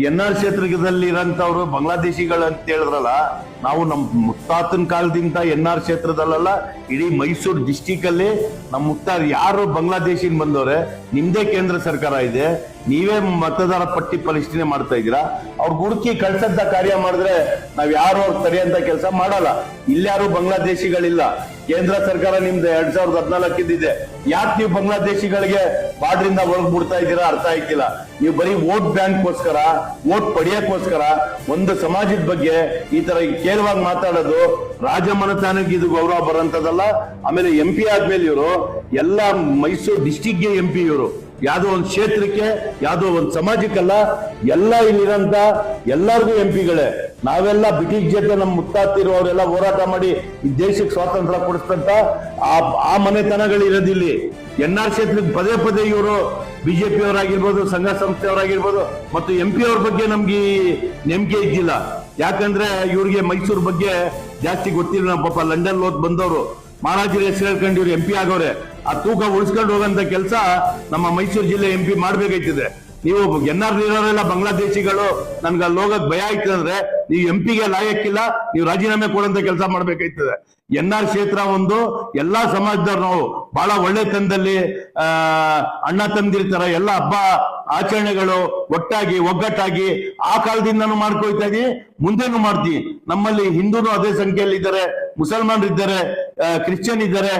N R ಕ್ಷೇತ್ರದಲ್ಲಿ ಇರೋಂಥವ್ರು ಬಾಂಗ್ಲಾದೇಶಿಗಳು ಅಂತ ಹೇಳಿದ್ರಲ್ಲ, ನಾವು ನಮ್ಮ ಮುತ್ತಾತನ ಕಾಲದಿಂದ ಎನ್ ಆರ್ ಕ್ಷೇತ್ರದಲ್ಲ, ಇಡೀ ಮೈಸೂರು ಡಿಸ್ಟಿಕ್ ಅಲ್ಲಿ ನಮ್ಮ ಮುತ್ತಾರ್ ಯಾರು ಬಾಂಗ್ಲಾದೇಶಿನ ಬಂದವ್ರೆ, ನಿಮ್ದೇ ಕೇಂದ್ರ ಸರ್ಕಾರ ಇದೆ, ನೀವೇ ಮತದಾರ ಪಟ್ಟಿ ಪರಿಶೀಲನೆ ಮಾಡ್ತಾ ಇದ್ದೀರಾ. ಅವ್ರ ಹುಡುಕಿ ಕಳ್ಸಂತ ಕಾರ್ಯ ಮಾಡಿದ್ರೆ ನಾವ್ ಯಾರು ಅವ್ರು ತಡೆಯಂತ ಕೆಲಸ ಮಾಡಲ್ಲ. ಇಲ್ಯಾರು ಬಾಂಗ್ಲಾದೇಶಿಗಳಿಲ್ಲ. ಕೇಂದ್ರ ಸರ್ಕಾರ ನಿಮ್ದು 2014 ಇದೆ. ಯಾಕೆ ನೀವು ಬಾಂಗ್ಲಾದೇಶಿಗಳಿಗೆ ಬಾರ್ಡ್ರಿಂದ ಒಳಗ್ ಬಿಡ್ತಾ ಇದ್ದೀರಾ ಅರ್ಥ ಆಯ್ತಿಲ್ಲ. ನೀವು ಬರೀ ವೋಟ್ ಬ್ಯಾಂಕ್ಗೋಸ್ಕರ, ವೋಟ್ ಪಡೆಯಕ್ಕೋಸ್ಕರ ಒಂದು ಸಮಾಜದ ಬಗ್ಗೆ ಈ ತರ ಕೇಳುವಾಗ ಮಾತಾಡೋದು ರಾಜಮನೆತನಕ್ಕೆ ಇದು ಗೌರವ ಬರೋಂಥದ್ದಲ್ಲ. ಆಮೇಲೆ MP ಆದ್ಮೇಲೆ ಇವರು ಎಲ್ಲ ಮೈಸೂರು ಡಿಸ್ಟಿಕ್ಗೆ MP ಇವರು, ಯಾವ್ದೋ ಒಂದು ಕ್ಷೇತ್ರಕ್ಕೆ, ಯಾವ್ದೋ ಒಂದು ಸಮಾಜಕ್ಕಲ್ಲ, ಎಲ್ಲ ಇಲ್ಲಿರಂತ ಎಲ್ಲರಿಗೂ MP ಗಳೇ. ನಾವೆಲ್ಲ ಬ್ರಿಟಿಷ್ ಜೊತೆ ನಮ್ಮ ಮುತ್ತಾತಿರು ಅವರೆಲ್ಲ ಹೋರಾಟ ಮಾಡಿ ಈ ದೇಶಕ್ಕೆ ಸ್ವಾತಂತ್ರ್ಯ ಕೊಡಿಸ್ತಂತ ಆ ಮನೆತನಗಳು ಇರೋದಿಲ್ಲಿ. NR ಕ್ಷೇತ್ರಕ್ಕೆ ಪದೇ ಪದೇ ಇವರು ಬಿಜೆಪಿ ಅವರಾಗಿರ್ಬೋದು, ಸಂಘ ಸಂಸ್ಥೆಯವರಾಗಿರ್ಬೋದು ಮತ್ತು MP ಅವ್ರ ಬಗ್ಗೆ ನಮ್ಗೆ ನಂಬಿಕೆ ಇದ್ದಿಲ್ಲ. ಯಾಕಂದ್ರೆ ಇವ್ರಿಗೆ ಮೈಸೂರು ಬಗ್ಗೆ ಜಾಸ್ತಿ ಗೊತ್ತಿಲ್ಲ. ನಮ್ಮ ಪಾಪ ಲಂಡನ್ ಓದ್ ಬಂದವರು ಮಹಾರಾಜರ ಹೆಸರು ಹೇಳ್ಕೊಂಡು ಇವ್ರು MP ಆಗವ್ರೆ. ಆ ತೂಕ ಉಳಿಸ್ಕೊಂಡು ಹೋಗಂತ ಕೆಲಸ ನಮ್ಮ ಮೈಸೂರು ಜಿಲ್ಲೆ MP ಮಾಡ್ಬೇಕಾಯ್ತದೆ. ನೀವು NR ಇರೋರೆಲ್ಲ ಬಾಂಗ್ಲಾದೇಶಿಗಳು, ನನ್ಗೆ ಅಲ್ಲಿ ಹೋಗಕ್ ಭಯ ಆಯ್ತದೆ ಅಂದ್ರೆ ನೀವು MP ಲಾಯಕ್ಕಿಲ್ಲ, ನೀವು ರಾಜೀನಾಮೆ ಕೊಡಂತ ಕೆಲಸ ಮಾಡ್ಬೇಕಾಯ್ತದೆ. NR ಕ್ಷೇತ್ರ ಒಂದು ಎಲ್ಲಾ ಸಮಾಜದವ್ರು ನಾವು ಬಹಳ ಒಳ್ಳೆತನದಲ್ಲಿ ಅಣ್ಣ ತಂದಿರ್ತಾರ. ಎಲ್ಲ ಹಬ್ಬ ಆಚರಣೆಗಳು ಒಟ್ಟಾಗಿ ಒಗ್ಗಟ್ಟಾಗಿ ಆ ಕಾಲದಿಂದನೂ ಮಾಡ್ಕೊಳ್ತಾ ಇದೀವಿ, ಮುಂದೆನೂ ಮಾಡ್ತೀವಿ. ನಮ್ಮಲ್ಲಿ ಹಿಂದೂನು ಅದೇ ಸಂಖ್ಯೆಯಲ್ಲಿ ಇದ್ದಾರೆ, ಮುಸಲ್ಮಾನರು ಇದ್ದಾರೆ, ಕ್ರಿಶ್ಚಿಯನ್ ಇದ್ದಾರೆ.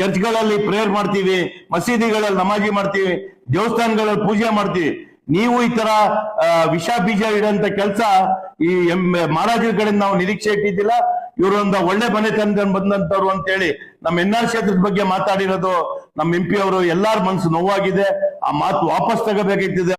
ಚರ್ಚ್ಗಳಲ್ಲಿ ಪ್ರೇಯರ್ ಮಾಡ್ತೀವಿ, ಮಸೀದಿಗಳಲ್ಲಿ ನಮಾಜಿ ಮಾಡ್ತೀವಿ, ದೇವಸ್ಥಾನಗಳಲ್ಲಿ ಪೂಜೆ ಮಾಡ್ತೀವಿ. ನೀವು ಈ ತರ ವಿಷ ಬೀಜ ಇಡಂತ ಕೆಲಸ ಈ ಮಹಾರಾಜರ ಕಡೆಯಿಂದ ನಾವು ನಿರೀಕ್ಷೆ ಇಟ್ಟಿದ್ದಿಲ್ಲ. ಇವರೊಂದು ಒಳ್ಳೆ ಮನೆತನದಿಂದ ಬಂದಂತವ್ರು ಅಂತ ಹೇಳಿ ನಮ್ಮ NR ಕ್ಷೇತ್ರದ ಬಗ್ಗೆ ಮಾತಾಡಿರೋದು ನಮ್ಮ MP ಅವರು ಎಲ್ಲಾರ ಮನಸ್ಸು ನೋವಾಗಿದೆ. ಆ ಮಾತು ವಾಪಸ್ ತಗೋಬೇಕಾಗ್ತಿದೆ.